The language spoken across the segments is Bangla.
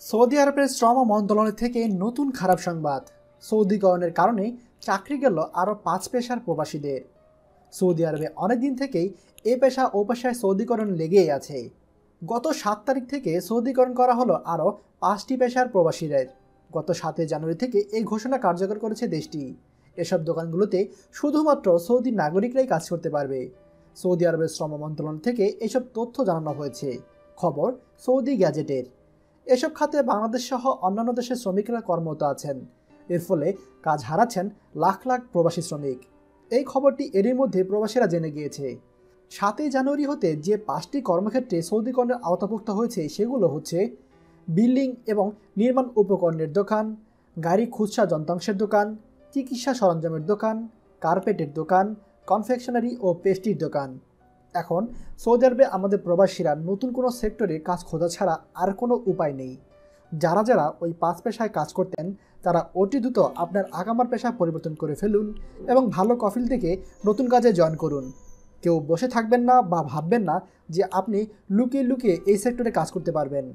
সৌদি আরবের শ্রম মন্ত্রণালয় থেকে নতুন খারাপ সংবাদ। সৌদিকরণের কারণে চাকরি গেল আরও 5 পেশার প্রবাসীদের। সৌদি আরবে অনেকদিন থেকেই এ পেশা ও পেশায় সৌদিকরণ লেগেই আছে। গত 7 তারিখ থেকে সৌদিকরণ করা হলো আরও 5টি পেশার প্রবাসীদের। গত 7 জানুয়ারি থেকে এই ঘোষণা কার্যকর করেছে দেশটি। এসব দোকানগুলোতে শুধুমাত্র সৌদি নাগরিকরাই কাজ করতে পারবে। সৌদি আরবের শ্রম মন্ত্রণালয় থেকে এসব তথ্য জানানো হয়েছে। খবর সৌদি গ্যাজেটের। এসব খাতে বাংলাদেশ সহ অন্যান্য দেশের শ্রমিকরা কর্মরত আছেন। এর ফলে কাজ হারাচ্ছেন লাখ লাখ প্রবাসী শ্রমিক। এই খবরটি এরই মধ্যে প্রবাসীরা জেনে গিয়েছে। 7 জানুয়ারি হতে যে 5টি কর্মক্ষেত্রে সৌদিকরণের আওতাভুক্ত হয়েছে সেগুলো হচ্ছে বিল্ডিং এবং নির্মাণ উপকরণের দোকান, গাড়ি খুচরা যন্ত্রাংশের দোকান, চিকিৎসা সরঞ্জামের দোকান, কার্পেটের দোকান, কনফেকশনারি ও পেস্ট্রির দোকান। এখন সৌদি আরবে আমাদের প্রবাসীরা নতুন কোনো সেক্টরে কাজ খোঁজা ছাড়া আর কোনো উপায় নেই। যারা যারা ওই 5 পেশায় কাজ করতেন তারা অতি দ্রুত আপনার আগামার পেশা পরিবর্তন করে ফেলুন এবং ভালো কফিল থেকে নতুন কাজে জয়েন করুন। কেউ বসে থাকবেন না বা ভাববেন না যে আপনি লুকিয়ে লুকিয়ে এই সেক্টরে কাজ করতে পারবেন।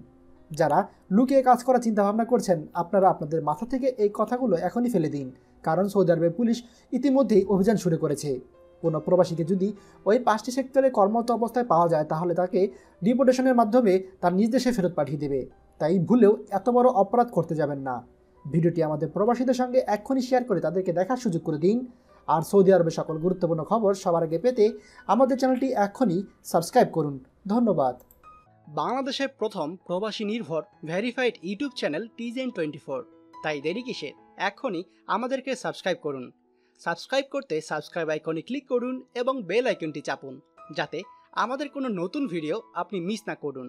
যারা লুকিয়ে কাজ করার চিন্তাভাবনা করছেন আপনারা আপনাদের মাথা থেকে এই কথাগুলো এখনই ফেলে দিন, কারণ সৌদি আরবের পুলিশ ইতিমধ্যেই অভিযান শুরু করেছে। কোনো প্রবাসীকে যদি ওই 5টি সেক্টরে কর্মরত অবস্থায় পাওয়া যায় তাহলে তাকে ডিপোর্টেশনের মাধ্যমে তার নিজ দেশে ফেরত পাঠিয়ে দেবে। তাই ভুলেও এত বড় অপরাধ করতে যাবেন না। ভিডিওটি আমাদের প্রবাসীদের সঙ্গে এক্ষুনি শেয়ার করে তাদেরকে দেখার সুযোগ করে দিন। আর সৌদি আরবের সকল গুরুত্বপূর্ণ খবর সবার আগে পেতে আমাদের চ্যানেলটি এক্ষুনি সাবস্ক্রাইব করুন। ধন্যবাদ। বাংলাদেশের প্রথম প্রবাসী নির্ভর ভেরিফাইড ইউটিউব চ্যানেল TJN24। তাই দেরি কিসের, এখনই আমাদেরকে সাবস্ক্রাইব করুন। সাবস্ক্রাইব করতে সাবস্ক্রাইব আইকনে ক্লিক করুন এবং বেল আইকনটি চাপুন, যাতে আমাদের কোনো নতুন ভিডিও আপনি মিস না করুন।